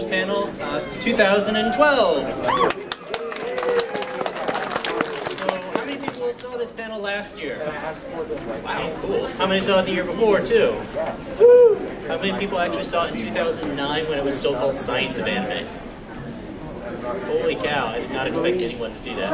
Panel 2012. So how many people saw this panel last year? Wow, cool. How many saw it the year before too? Woo! How many people actually saw it in 2009 when it was still called Science of Anime? Holy cow, I did not expect anyone to see that.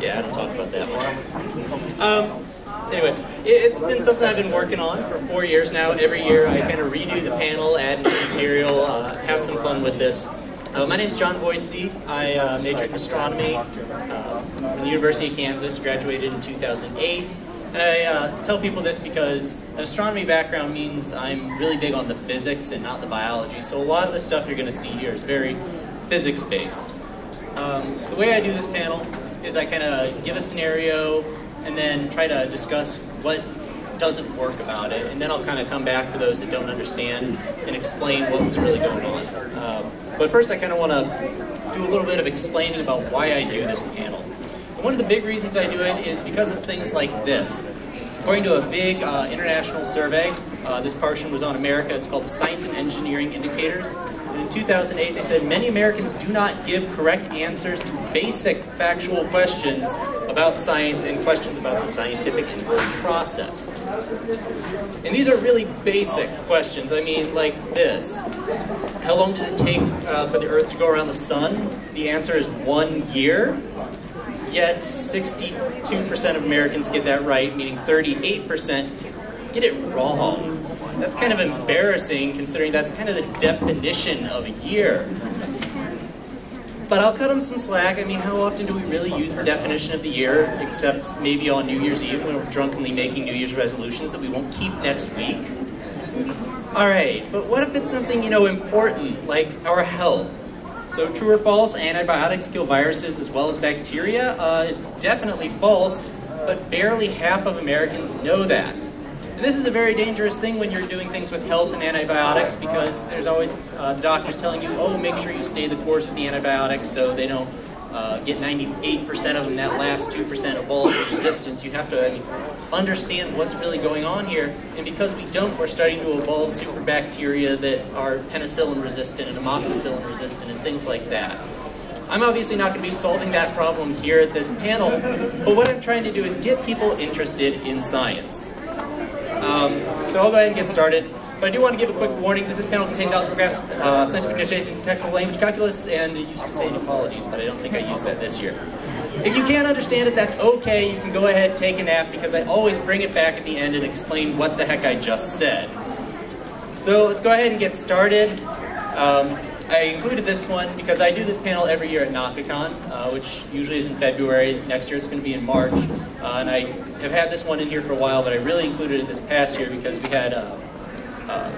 Yeah, I don't talk about that one. Anyway, it's been something I've been working on for 4 years now. Every year I kind of redo the panel, add new material, have some fun with this. My name's John Boise. I majored in astronomy from the University of Kansas, graduated in 2008. And I tell people this because an astronomy background means I'm really big on the physics and not the biology. So a lot of the stuff you're going to see here is very physics-based. The way I do this panel is I kind of give a scenario and then try to discuss what doesn't work about it, and then I'll kind of come back for those that don't understand and explain what was really going on. But first I kind of want to do a little bit of explaining about why I do this panel. And one of the big reasons I do it is because of things like this. According to a big international survey, this portion was on America, it's called the Science and Engineering Indicators. In 2008, they said many Americans do not give correct answers to basic factual questions about science and questions about the scientific inquiry process. And these are really basic questions. I mean, like this. How long does it take for the Earth to go around the sun? The answer is 1 year. Yet 62% of Americans get that right, meaning 38% get it wrong. That's kind of embarrassing considering that's kind of the definition of a year. But I'll cut them some slack. I mean, how often do we really use the definition of the year, except maybe on New Year's Eve when we're drunkenly making New Year's resolutions that we won't keep next week? All right, but what if it's something, you know, important, like our health? So true or false, antibiotics kill viruses as well as bacteria? It's definitely false, but barely half of Americans know that. And this is a very dangerous thing when you're doing things with health and antibiotics, because there's always the doctors telling you, oh, make sure you stay the course with the antibiotics so they don't get 98% of them, that last 2% evolve resistance. You have to understand what's really going on here. And because we don't, we're starting to evolve super bacteria that are penicillin resistant and amoxicillin resistant and things like that. I'm obviously not going to be solving that problem here at this panel, but what I'm trying to do is get people interested in science. So I'll go ahead and get started. But I do want to give a quick warning that this panel contains algebra graphs, scientific notation, technical language calculus, and it used to say inequalities, but I don't think I used that this year. If you can't understand it, that's okay. You can go ahead and take a nap, because I always bring it back at the end and explain what the heck I just said. So let's go ahead and get started. I included this one because I do this panel every year at NACACon, which usually is in February. Next year it's going to be in March. And I have had this one in here for a while, but I really included it this past year because we had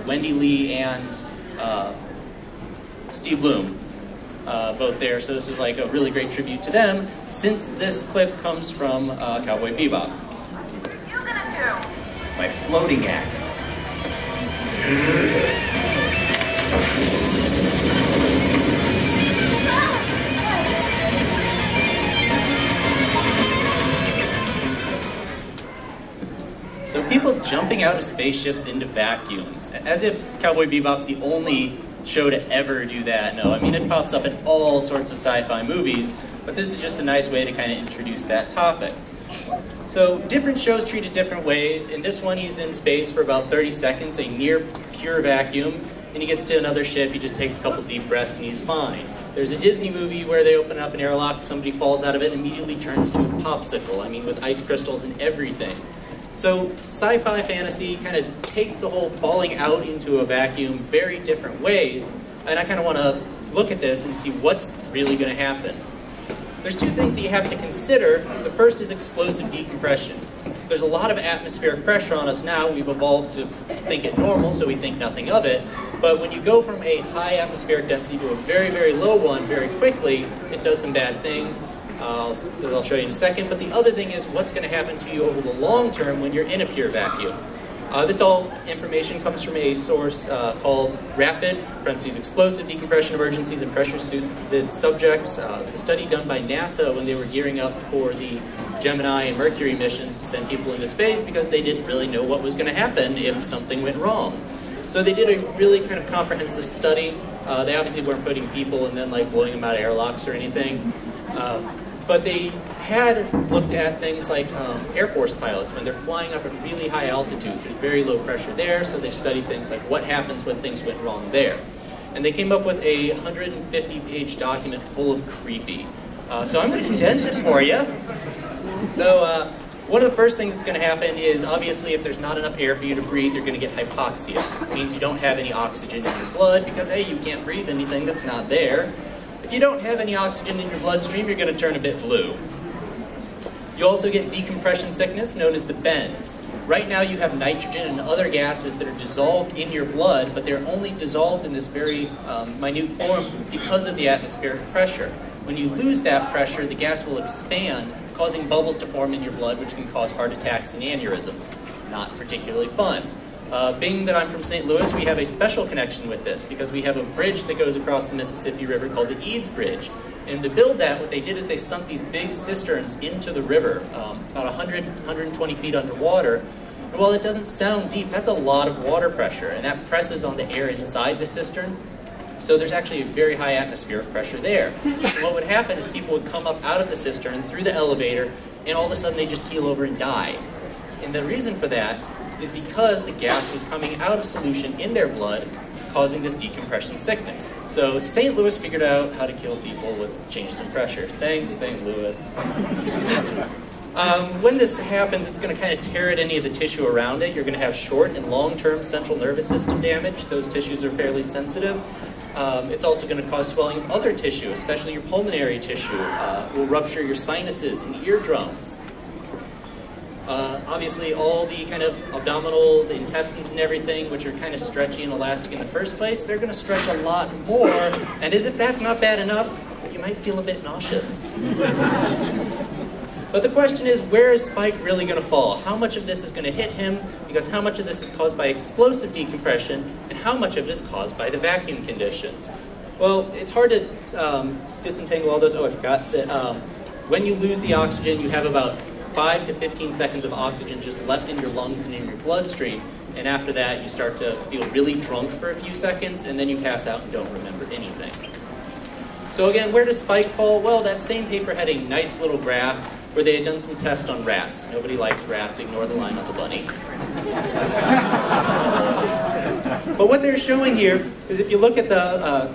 Wendy Lee and Steve Bloom both there. So this was like a really great tribute to them, since this clip comes from Cowboy Bebop. What are you gonna do? My floating act. So people jumping out of spaceships into vacuums, as if Cowboy Bebop's the only show to ever do that. No, I mean, it pops up in all sorts of sci-fi movies, but this is just a nice way to kind of introduce that topic. So different shows treat it different ways. In this one, he's in space for about 30 seconds, a near pure vacuum, and he gets to another ship, he just takes a couple deep breaths and he's fine. There's a Disney movie where they open up an airlock, somebody falls out of it and immediately turns to a popsicle, I mean, with ice crystals and everything. So sci-fi fantasy kind of takes the whole falling out into a vacuum very different ways, and I kind of want to look at this and see what's really going to happen. There's two things that you have to consider. The first is explosive decompression. There's a lot of atmospheric pressure on us now. We've evolved to think it normal, so we think nothing of it. But when you go from a high atmospheric density to a very, very low one very quickly, it does some bad things. I'll show you in a second. But the other thing is what's going to happen to you over the long term when you're in a pure vacuum. This all information comes from a source called RAPID, parentheses, Explosive Decompression Emergencies and Pressure-Suited Subjects. It was a study done by NASA when they were gearing up for the Gemini and Mercury missions to send people into space because they didn't really know what was going to happen if something went wrong. So they did a really kind of comprehensive study. They obviously weren't putting people and then like blowing them out of airlocks or anything. But they had looked at things like Air Force pilots when they're flying up at really high altitudes. There's very low pressure there, so they studied things like what happens when things went wrong there. And they came up with a 150-page document full of creepy. So I'm going to condense it for you. So one of the first things that's going to happen is, obviously, if there's not enough air for you to breathe, you're going to get hypoxia. It means you don't have any oxygen in your blood because, hey, you can't breathe anything that's not there. If you don't have any oxygen in your bloodstream, you're going to turn a bit blue. You also get decompression sickness, known as the bends. Right now you have nitrogen and other gases that are dissolved in your blood, but they're only dissolved in this very minute form because of the atmospheric pressure. When you lose that pressure, the gas will expand, causing bubbles to form in your blood, which can cause heart attacks and aneurysms. Not particularly fun. Being that I'm from St. Louis, we have a special connection with this because we have a bridge that goes across the Mississippi River called the Eads Bridge. And to build that, what they did is they sunk these big cisterns into the river, about 100, 120 feet underwater. And while it doesn't sound deep, that's a lot of water pressure, and that presses on the air inside the cistern. So there's actually a very high atmospheric pressure there. And what would happen is people would come up out of the cistern through the elevator, and all of a sudden they just keel over and die. And the reason for that is because the gas was coming out of solution in their blood, causing this decompression sickness. So St. Louis figured out how to kill people with changes in pressure. Thanks, St. Louis. When this happens, it's going to kind of tear at any of the tissue around it. You're going to have short and long-term central nervous system damage. Those tissues are fairly sensitive. It's also going to cause swelling of other tissue, especially your pulmonary tissue. Will rupture your sinuses and eardrums. Obviously, all the kind of abdominal, the intestines and everything, which are kind of stretchy and elastic in the first place, they're going to stretch a lot more. And as if that's not bad enough, you might feel a bit nauseous. But the question is, where is Spike really going to fall? How much of this is going to hit him? Because how much of this is caused by explosive decompression, and how much of it is caused by the vacuum conditions? Well, it's hard to disentangle all those. Oh, I forgot that when you lose the oxygen, you have about 5 to 15 seconds of oxygen just left in your lungs and in your bloodstream. And after that, you start to feel really drunk for a few seconds, and then you pass out and don't remember anything. So again, where does Spike fall? Well, that same paper had a nice little graph where they had done some tests on rats. Nobody likes rats, ignore the line on the bunny. But what they're showing here is if you look at the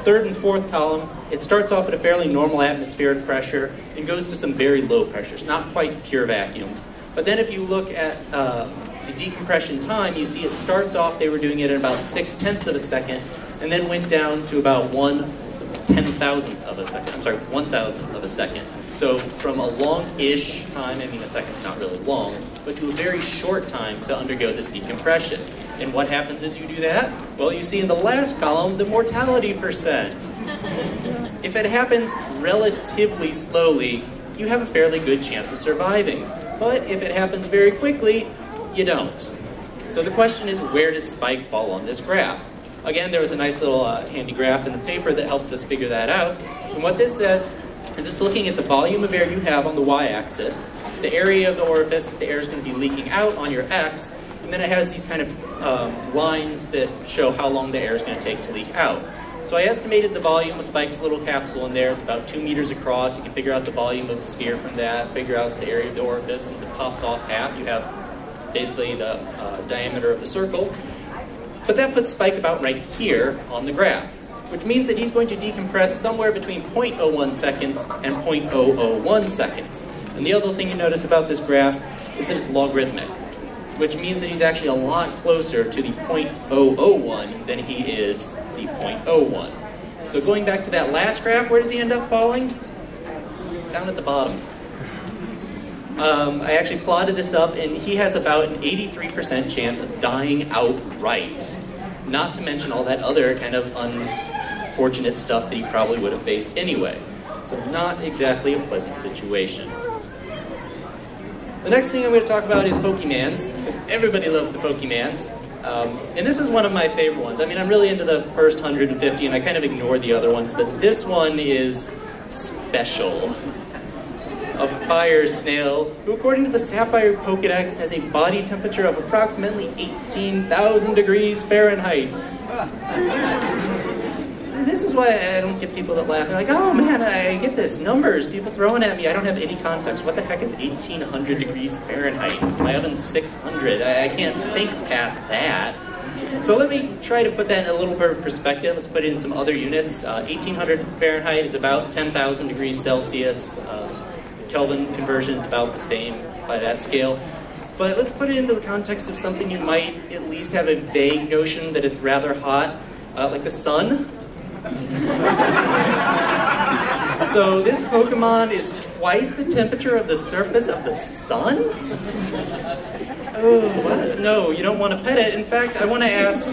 third and fourth column, it starts off at a fairly normal atmospheric pressure and goes to some very low pressures, not quite pure vacuums. But then if you look at the decompression time, you see it starts off, they were doing it at about 6/10 of a second, and then went down to about 1/10,000th of a second. I'm sorry, 1,000th of a second. So from a long-ish time, I mean a second's not really long, but to a very short time to undergo this decompression. And what happens as you do that? Well, you see in the last column, the mortality percent. If it happens relatively slowly, you have a fairly good chance of surviving. But if it happens very quickly, you don't. So the question is, where does Spike fall on this graph? Again, there was a nice little handy graph in the paper that helps us figure that out. And what this says is it's looking at the volume of air you have on the y-axis, the area of the orifice that the air is going to be leaking out on your x, and then it has these kind of lines that show how long the air is going to take to leak out. So I estimated the volume of Spike's little capsule in there. It's about 2 meters across. You can figure out the volume of the sphere from that, figure out the area of the orifice. Since it pops off half, you have basically the diameter of the circle. But that puts Spike about right here on the graph, which means that he's going to decompress somewhere between 0.01 seconds and 0.001 seconds. And the other thing you notice about this graph is that it's logarithmic, which means that he's actually a lot closer to the 0.001 than he is the 0.01. So going back to that last graph, where does he end up falling? Down at the bottom. I actually plotted this up, and he has about an 83% chance of dying outright. Not to mention all that other kind of unfortunate stuff that he probably would have faced anyway. So not exactly a pleasant situation. The next thing I'm going to talk about is Pokemans, because everybody loves the Pokemans. And this is one of my favorite ones. I mean, I'm really into the first 150, and I kind of ignore the other ones, but this one is special. A fire snail, who according to the Sapphire Pokedex has a body temperature of approximately 18,000 degrees Fahrenheit. this is why I don't get people that laugh. They're like, oh man, I get this. Numbers, people throwing at me. I don't have any context. What the heck is 1800 degrees Fahrenheit? My oven's 600. I can't think past that. So let me try to put that in a little bit of perspective. Let's put it in some other units. 1800 Fahrenheit is about 10,000 degrees Celsius. Kelvin conversion is about the same by that scale. But let's put it into the context of something you might at least have a vague notion that it's rather hot, like the sun. So this Pokemon is twice the temperature of the surface of the sun? Oh, what? No, you don't want to pet it. In fact, I want to ask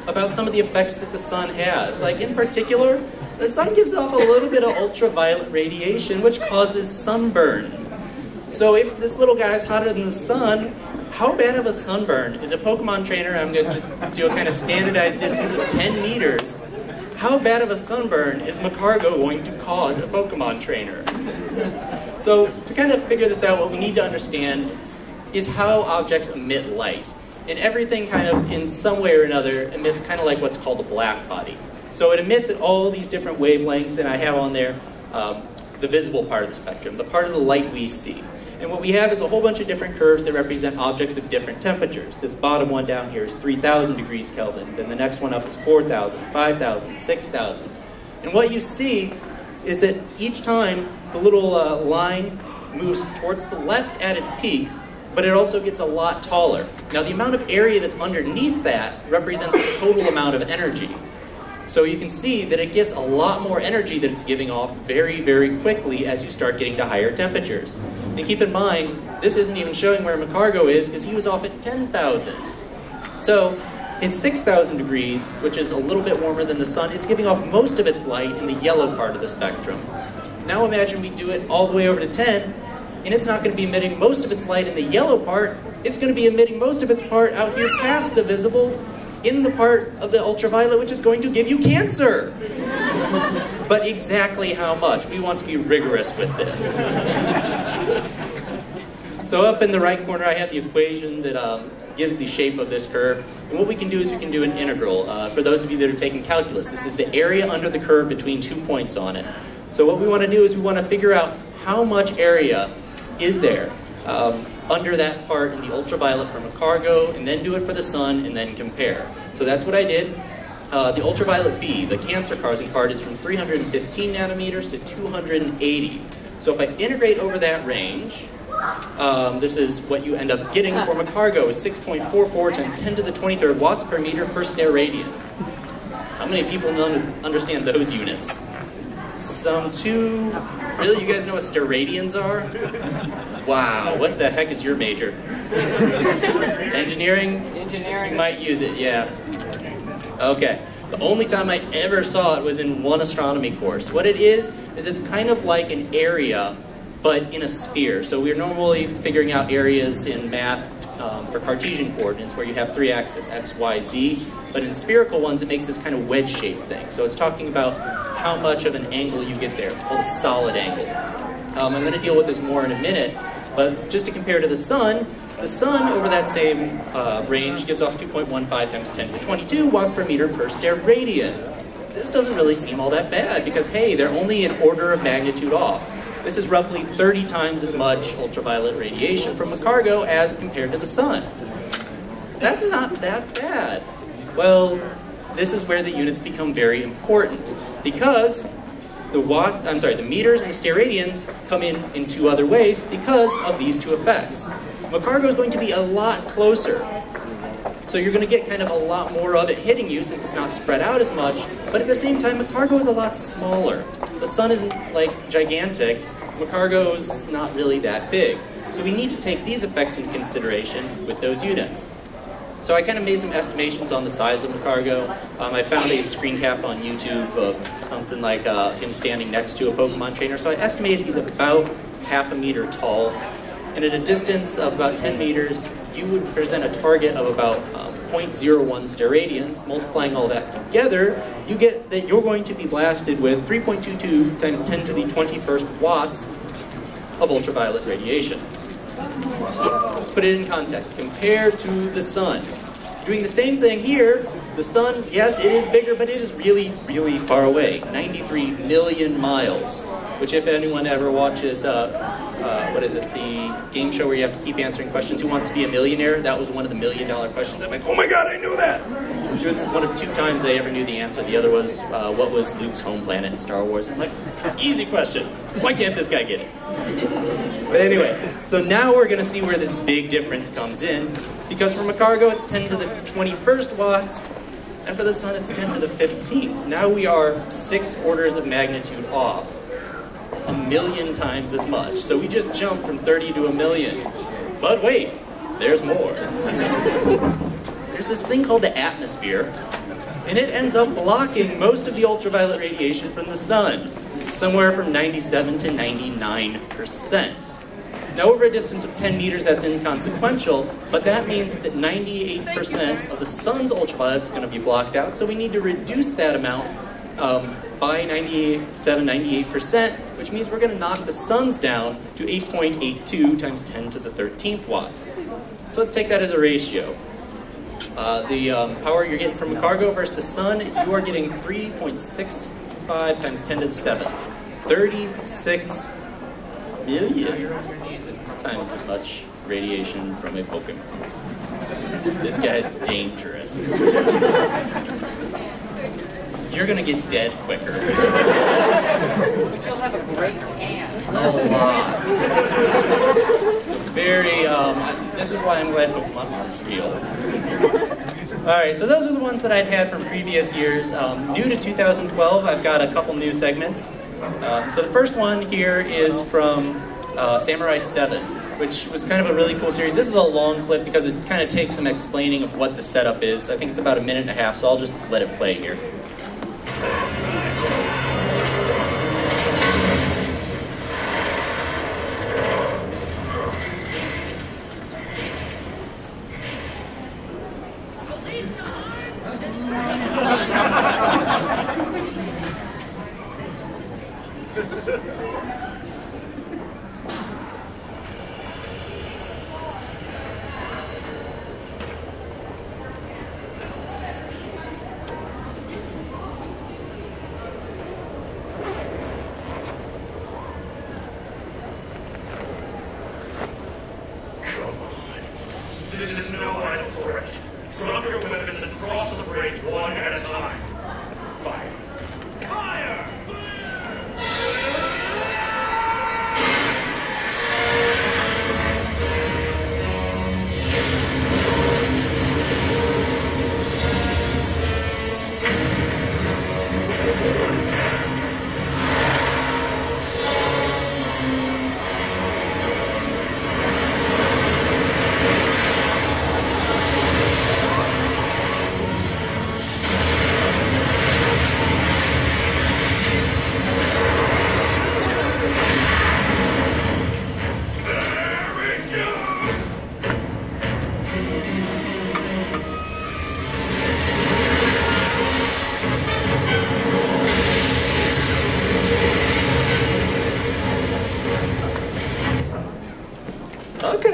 about some of the effects that the sun has. Like, in particular, the sun gives off a little bit of ultraviolet radiation, which causes sunburn. So if this little guy's hotter than the sun, how bad of a sunburn is a Pokemon trainer? I'm going to just do a kind of standardized distance of 10 meters. How bad of a sunburn is Macargo going to cause a Pokemon trainer? So to kind of figure this out, what we need to understand is how objects emit light. And everything kind of, in some way or another, emits kind of like what's called a black body. So it emits at all these different wavelengths, and I have on there the visible part of the spectrum, the part of the light we see. And what we have is a whole bunch of different curves that represent objects of different temperatures. This bottom one down here is 3,000 degrees Kelvin. Then the next one up is 4,000, 5,000, 6,000. And what you see is that each time the little line moves towards the left at its peak, but it also gets a lot taller. Now the amount of area that's underneath that represents the total amount of energy. So you can see that it gets a lot more energy that it's giving off very, very quickly as you start getting to higher temperatures. And keep in mind, this isn't even showing where Macargo is because he was off at 10,000. So at 6,000 degrees, which is a little bit warmer than the sun, it's giving off most of its light in the yellow part of the spectrum. Now imagine we do it all the way over to 10, and it's not going to be emitting most of its light in the yellow part, it's going to be emitting most of its part out here past the visible, in the part of the ultraviolet, which is going to give you cancer. But exactly how much? We want to be rigorous with this. So up in the right corner, I have the equation that gives the shape of this curve. And what we can do is we can do an integral. For those of you that are taking calculus, this is the area under the curve between 2 points on it. So what we want to do is we want to figure out how much area is there under that part in the ultraviolet for Macargo, and then do it for the sun, and then compare. So that's what I did. The ultraviolet B, the cancer-causing part, is from 315 nanometers to 280. So if I integrate over that range, this is what you end up getting for Macargo, is 6.44 times 10 to the 23rd watts per meter per steradian. How many people understand those units? Some two. Really, you guys know what steradians are? Wow, what the heck is your major? Engineering? Engineering. You might use it, yeah. Okay. The only time I ever saw it was in one astronomy course. What it is it's kind of like an area, but in a sphere. So we're normally figuring out areas in math for Cartesian coordinates where you have three axes, x, y, z. But in spherical ones, it makes this kind of wedge-shaped thing. So it's talking about how much of an angle you get there. It's called a solid angle. I'm going to deal with this more in a minute, but just to compare to the sun over that same range gives off 2.15 times 10 to the 22 watts per meter per steradian. This doesn't really seem all that bad because, hey, they're only an order of magnitude off. This is roughly 30 times as much ultraviolet radiation from Macargo as compared to the sun. That's not that bad. Well, this is where the units become very important because the meters and the steradians come in two other ways because of these two effects. Macargo is going to be a lot closer. So you're going to get kind of a lot more of it hitting you since it's not spread out as much, but at the same time, Macargo is a lot smaller. The sun isn't like gigantic. Macargo's not really that big. So we need to take these effects into consideration with those units. So I kind of made some estimations on the size of Macargo. I found a screen cap on YouTube of something like him standing next to a Pokemon trainer. So I estimated he's about half a meter tall. And at a distance of about 10 meters, you would present a target of about 0.01 steradians. Multiplying all that together, you get that you're going to be blasted with 3.22 times 10 to the 21st watts of ultraviolet radiation. Put it in context. Compared to the sun. Doing the same thing here, The sun, yes, it is bigger, but it is really, really far away. 93 million miles, which if anyone ever watches, what is it, the game show where you have to keep answering questions, Who Wants to Be a Millionaire? That was one of the $1 million questions. I'm like, oh my god, I knew that! It was one of 2 times I ever knew the answer. The other was, what was Luke's home planet in Star Wars? I'm like, easy question. Why can't this guy get it? But anyway, so now we're going to see where this big difference comes in. Because for Macargo, it's 10 to the 21st watts, and for the sun, it's 10 to the 15th. Now we are 6 orders of magnitude off. 1,000,000 times as much. So we just jumped from 30 to 1,000,000. But wait, there's more. There's this thing called the atmosphere, and it ends up blocking most of the ultraviolet radiation from the sun, somewhere from 97 to 99%. Now over a distance of 10 meters, that's inconsequential, but that means that 98% of the sun's ultraviolet is going to be blocked out, so we need to reduce that amount by 97, 98%, which means we're going to knock the sun's down to 8.82 times 10 to the 13th watts. So let's take that as a ratio. The power you're getting from Macargo versus the sun, you are getting 3.65 times 10 to the 7th. 36 million times as much radiation from a Pokemon. This guy's dangerous. You're gonna get dead quicker. But you'll have a great tan. A lot. So very, this is why I'm glad Pokemon aren't real. Alright, so those are the ones that I'd had from previous years. New to 2012, I've got a couple new segments. So the first one here is from Samurai 7, which was kind of a really cool series. This is a long clip because it kind of takes some explaining of what the setup is. I think it's about 1.5 minutes, so I'll just let it play here. This is no idle threat. Drop your weapons and cross the bridge one at a time. Fire. Fire!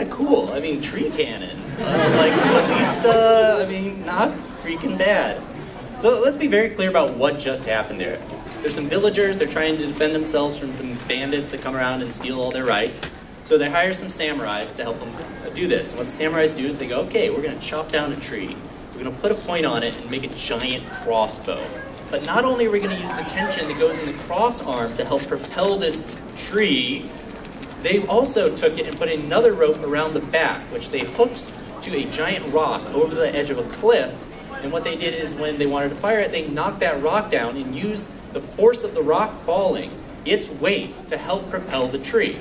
Cool. I mean, tree cannon. Like, at least, I mean, not freaking bad. So let's be very clear about what just happened there. There's some villagers, they're trying to defend themselves from some bandits that come around and steal all their rice. So they hire some samurais to help them do this. And what the samurais do is they go, okay, we're going to chop down a tree. We're going to put a point on it and make a giant crossbow. But not only are we going to use the tension that goes in the cross arm to help propel this tree, they also took it and put another rope around the back, which they hooked to a giant rock over the edge of a cliff. And what they did is when they wanted to fire it, they knocked that rock down and used the force of the rock falling, its weight, to help propel the tree.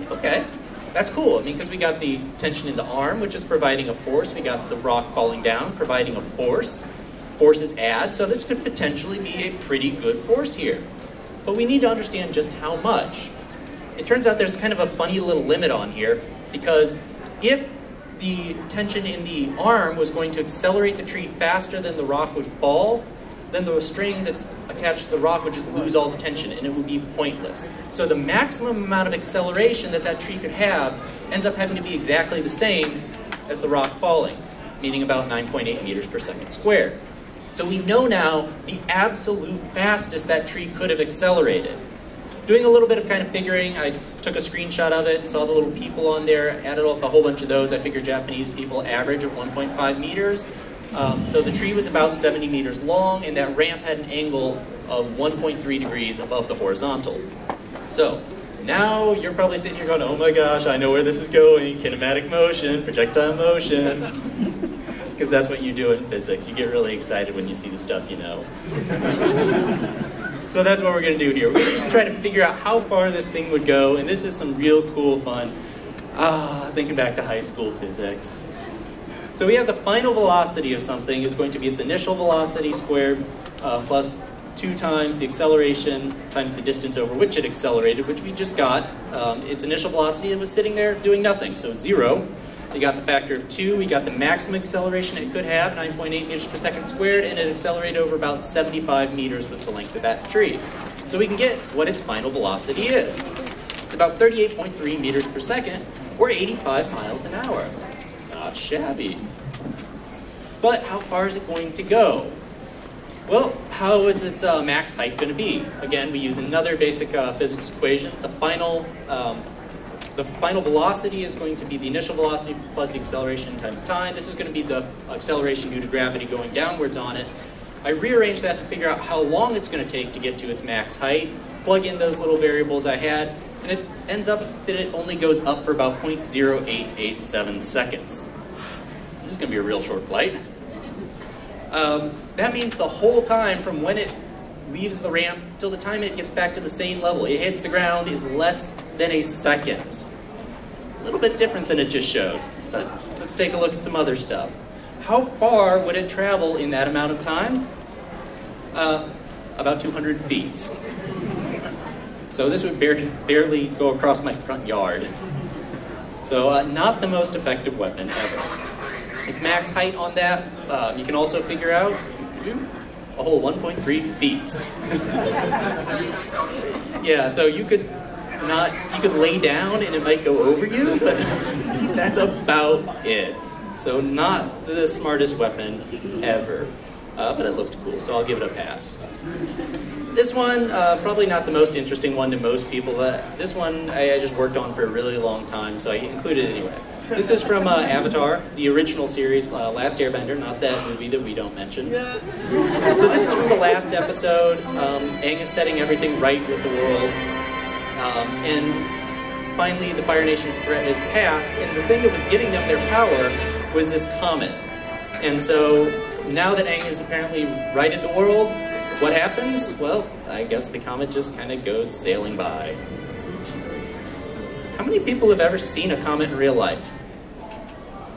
Okay, that's cool. I mean, because we got the tension in the arm, which is providing a force. We got the rock falling down, providing a force. Forces add, so this could potentially be a pretty good force here. But we need to understand just how much. It turns out there's kind of a funny little limit on here, because if the tension in the arm was going to accelerate the tree faster than the rock would fall, then the string that's attached to the rock would just lose all the tension and it would be pointless. So the maximum amount of acceleration that that tree could have ends up having to be exactly the same as the rock falling. meaning about 9.8 meters per second squared. So we know now the absolute fastest that tree could have accelerated. Doing a little bit of kind of figuring, I took a screenshot of it, saw the little people on there, added up a whole bunch of those. I figured Japanese people average at 1.5 meters. So the tree was about 70 meters long, and that ramp had an angle of 1.3 degrees above the horizontal. So now you're probably sitting here going, oh my gosh, I know where this is going. Kinematic motion, projectile motion. Because that's what you do in physics. You get really excited when you see the stuff you know. So that's what we're going to do here. We're going to just try to figure out how far this thing would go, and this is some real cool fun. Thinking back to high school physics. So we have the final velocity of something is going to be its initial velocity squared plus 2 times the acceleration times the distance over which it accelerated, which we just got. Its initial velocity, it was sitting there doing nothing, so 0. We got the factor of 2, we got the maximum acceleration it could have, 9.8 meters per second squared, and it accelerated over about 75 meters was the length of that tree. So we can get what its final velocity is. It's about 38.3 meters per second, or 85 miles an hour. Not shabby. But how far is it going to go? Well, how is its max height going to be? Again, we use another basic physics equation. The final velocity is going to be the initial velocity plus the acceleration times time. This is going to be the acceleration due to gravity going downwards on it. I rearranged that to figure out how long it's going to take to get to its max height, plug in those little variables I had, and it ends up that it only goes up for about 0.0887 seconds. This is going to be a real short flight. That means the whole time from when it leaves the ramp till the time it gets back to the same level, it hits the ground, is less than a second. A little bit different than it just showed, but let's take a look at some other stuff. How far would it travel in that amount of time? About 200 feet. So this would barely go across my front yard. So not the most effective weapon ever. Its max height on that, you can also figure out a whole 1.3 feet. Yeah, so you could lay down and it might go over you, but that's about it. So not the smartest weapon ever, but it looked cool, so I'll give it a pass. This one, probably not the most interesting one to most people, but this one I just worked on for a really long time, so I included it anyway. This is from Avatar, the original series, Last Airbender, not that movie that we don't mention. So this is from the last episode. Aang is setting everything right with the world. And finally, the Fire Nation's threat is passed, and the thing that was giving them their power was this comet. And so now that Aang has apparently righted the world, what happens? Well, I guess the comet just kind of goes sailing by. How many people have ever seen a comet in real life?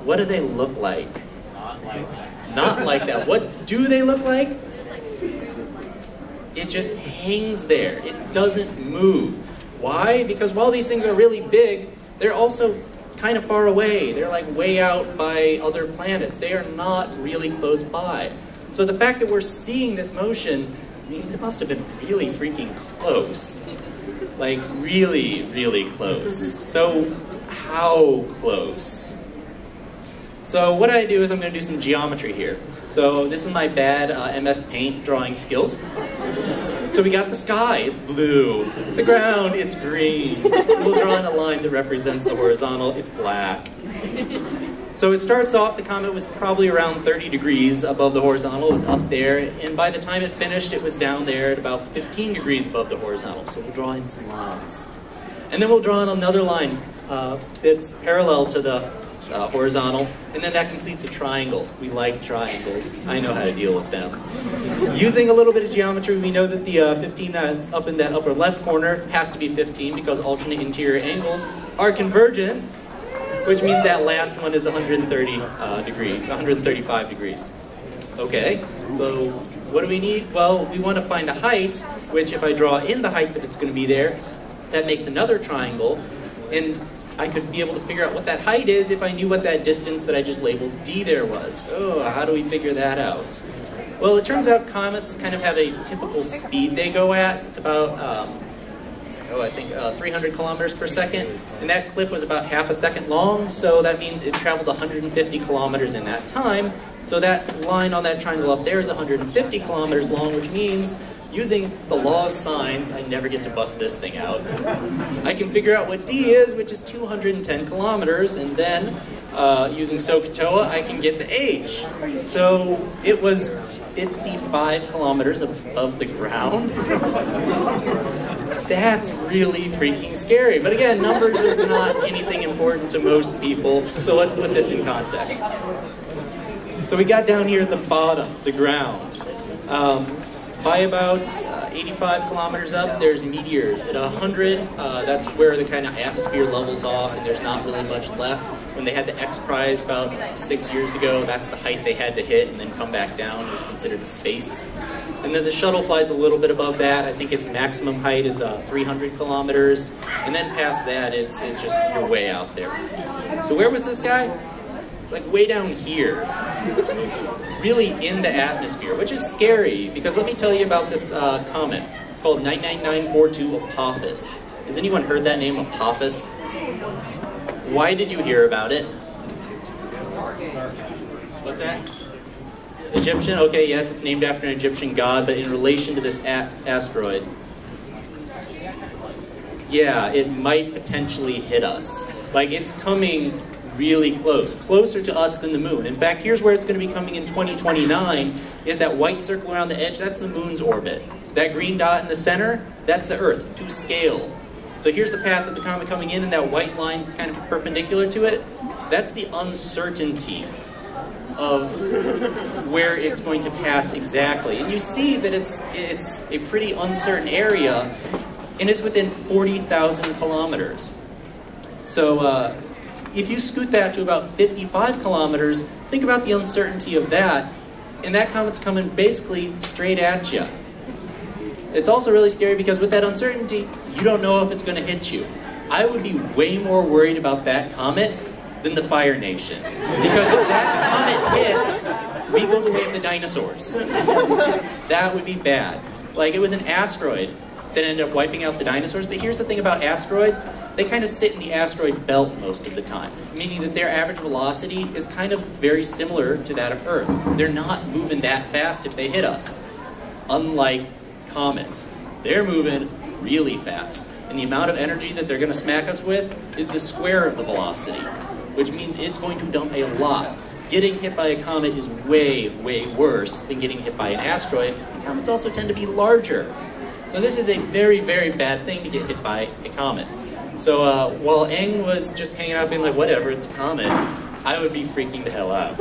What do they look like? Not like that. Not like that. What do they look like? It just hangs there. It doesn't move. Why? Because while these things are really big, they're also kind of far away. They're like way out by other planets. They are not really close by. So the fact that we're seeing this motion means it must have been really freaking close. Like really, really close. So how close? So what I do is I'm going to do some geometry here. So this is my bad MS Paint drawing skills. So we got the sky, it's blue. The ground, it's green. We'll draw in a line that represents the horizontal, it's black. So it starts off, the comet was probably around 30 degrees above the horizontal, it was up there, and by the time it finished, it was down there at about 15 degrees above the horizontal. So we'll draw in some lines. And then we'll draw in another line that's parallel to the horizontal, and then that completes a triangle. We like triangles. I know how to deal with them. Using a little bit of geometry, we know that the 15 that's up in that upper left corner has to be 15 because alternate interior angles are convergent, which means that last one is 135 degrees. Okay, so what do we need? Well, we want to find a height, which if I draw in the height that it's going to be there, that makes another triangle, and I could be able to figure out what that height is if I knew what that distance that I just labeled D there was. Oh, how do we figure that out? Well, it turns out comets kind of have a typical speed they go at. It's about I think 300 kilometers per second, and that clip was about half a second long, so that means it traveled 150 kilometers in that time. So that line on that triangle up there is 150 kilometers long, which means, using the law of sines, I never get to bust this thing out, I can figure out what D is, which is 210 kilometers, and then, using SOHCAHTOA, I can get the H. So it was 55 kilometers above the ground. That's really freaking scary. But again, numbers are not anything important to most people, so let's put this in context. So we got down here at the bottom, the ground. By about 85 kilometers up, there's meteors. At 100, that's where the kind of atmosphere levels off and there's not really much left. When they had the X Prize about 6 years ago, that's the height they had to hit and then come back down. It was considered space. And then the shuttle flies a little bit above that. I think its maximum height is 300 kilometers. And then past that, it's just, you're way out there. So where was this guy? Like way down here. Really in the atmosphere, which is scary, because let me tell you about this comet. It's called 99942 Apophis. Has anyone heard that name, Apophis? Why did you hear about it? What's that? Egyptian? Okay, yes, it's named after an Egyptian god, but in relation to this asteroid. Yeah, it might potentially hit us. Like, it's coming really close, closer to us than the moon. In fact, here's where it's going to be coming in 2029, is that white circle around the edge, that's the moon's orbit. That green dot in the center, that's the Earth, to scale. So here's the path of the comet coming in, and that white line that's kind of perpendicular to it, that's the uncertainty of where it's going to pass exactly. And you see that it's a pretty uncertain area, and it's within 40,000 kilometers. So if you scoot that to about 55 kilometers, think about the uncertainty of that, and that comet's coming basically straight at you. It's also really scary because with that uncertainty, you don't know if it's going to hit you. I would be way more worried about that comet than the Fire Nation. Because if that comet hits, we go the way of the dinosaurs. That would be bad. Like, it was an asteroid that ended up wiping out the dinosaurs. But here's the thing about asteroids. They kind of sit in the asteroid belt most of the time, meaning that their average velocity is kind of very similar to that of Earth. They're not moving that fast if they hit us. Unlike comets, they're moving really fast. And the amount of energy that they're going to smack us with is the square of the velocity, which means it's going to dump a lot. Getting hit by a comet is way, way worse than getting hit by an asteroid. And comets also tend to be larger. So this is a very, very bad thing to get hit by a comet. So while Aang was just hanging out being like, whatever, it's a comet, I would be freaking the hell out.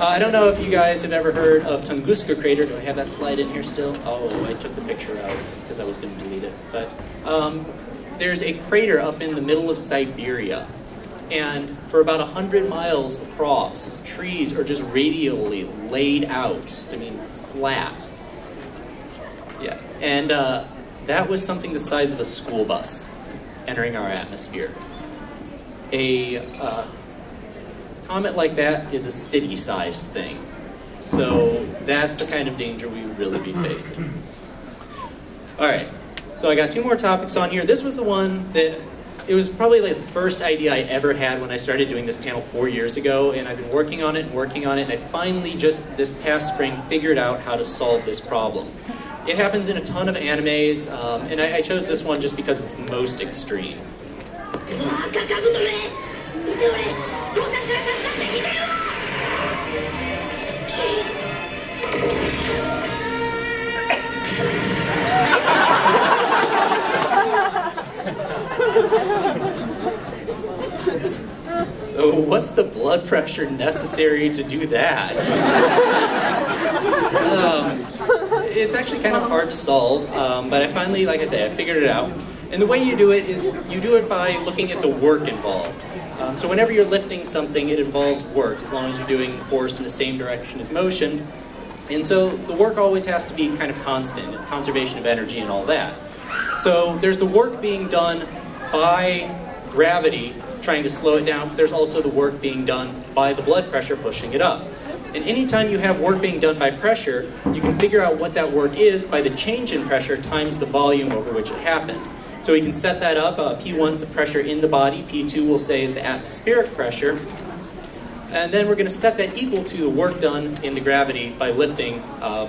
I don't know if you guys have ever heard of Tunguska Crater. Do I have that slide in here still? Oh, I took the picture out because I was going to delete it. But there's a crater up in the middle of Siberia. And for about 100 miles across, trees are just radially laid out. I mean, flat. Yeah, and that was something the size of a school bus entering our atmosphere. A comet like that is a city-sized thing. So that's the kind of danger we would really be facing. All right, so I got two more topics on here. This was the one that, it was probably like the first idea I ever had when I started doing this panel 4 years ago, and I've been working on it, and I finally just this past spring figured out how to solve this problem. It happens in a ton of animes, and I chose this one just because it's most extreme. So what's the blood pressure necessary to do that? It's actually kind of hard to solve, but I finally, like I say, I figured it out. And the way you do it is you do it by looking at the work involved. So whenever you're lifting something, it involves work, as long as you're doing force in the same direction as motion. And so the work always has to be kind of constant, conservation of energy and all that. So there's the work being done by gravity, trying to slow it down, but there's also the work being done by the blood pressure pushing it up. And anytime you have work being done by pressure, you can figure out what that work is by the change in pressure times the volume over which it happened. So we can set that up. P1 is the pressure in the body. P2 we'll say is the atmospheric pressure. And then we're going to set that equal to the work done in the gravity by lifting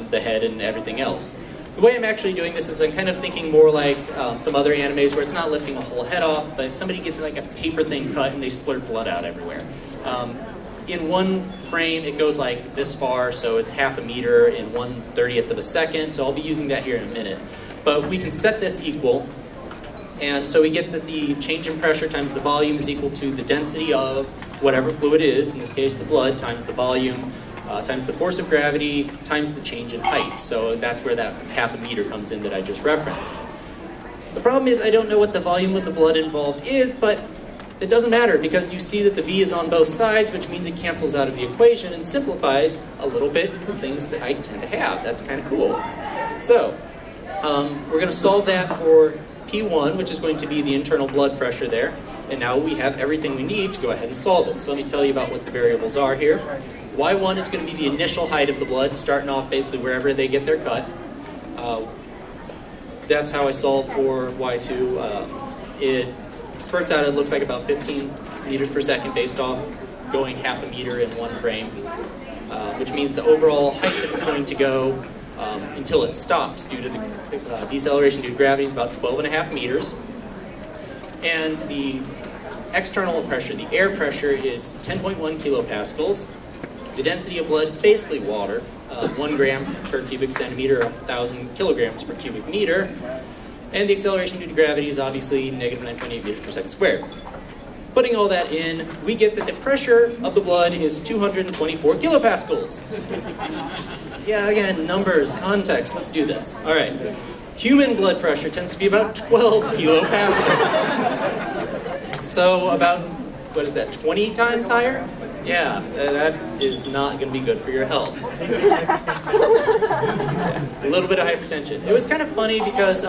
the head and everything else. The way I'm actually doing this is I'm kind of thinking more like some other animes where it's not lifting a whole head off, but somebody gets like a paper thing cut and they splurt blood out everywhere. In one frame, it goes like this far, so it's half a meter in 1/30th of a second, so I'll be using that here in a minute. But we can set this equal, and so we get that the change in pressure times the volume is equal to the density of whatever fluid is, in this case the blood, times the volume, times the force of gravity, times the change in height. So that's where that half a meter comes in that I just referenced. The problem is I don't know what the volume of the blood involved is, but it doesn't matter because you see that the V is on both sides, which means it cancels out of the equation and simplifies a little bit to things that I tend to have. That's kind of cool. So we're going to solve that for P1, which is going to be the internal blood pressure there. And now we have everything we need to go ahead and solve it. So let me tell you about what the variables are here. Y1 is going to be the initial height of the blood, starting off basically wherever they get their cut. That's how I solve for Y2. It spurts out, it looks like about 15 meters per second based off going half a meter in one frame, which means the overall height that it's going to go until it stops due to the deceleration due to gravity is about 12.5 meters. And the external pressure, the air pressure, is 10.1 kilopascals. The density of blood is basically water, 1 gram per cubic centimeter, 1,000 kilograms per cubic meter. And the acceleration due to gravity is obviously negative 9.8 meters per second squared. Putting all that in, we get that the pressure of the blood is 224 kilopascals. Yeah, again, numbers, context, let's do this. All right. Human blood pressure tends to be about 12 kilopascals. So about, what is that, 20 times higher? Yeah, that is not going to be good for your health. A little bit of hypertension. It was kind of funny because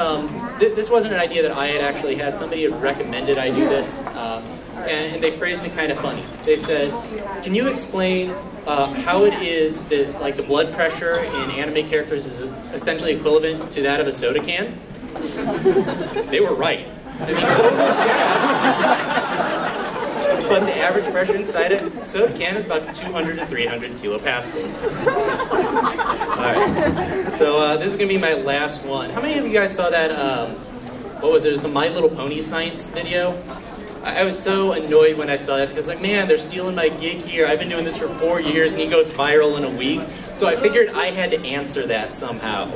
this wasn't an idea that I had actually had. Somebody had recommended I do this, and they phrased it kind of funny. They said, can you explain how it is that like the blood pressure in anime characters is essentially equivalent to that of a soda can? They were right. I mean, totally, yes. But the average pressure inside a soda can is about 200 to 300 kilopascals. Alright, so this is going to be my last one. How many of you guys saw that, what was it, the My Little Pony science video? I was so annoyed when I saw that because like, man, they're stealing my gig here. I've been doing this for 4 years and he goes viral in a week. So I figured I had to answer that somehow.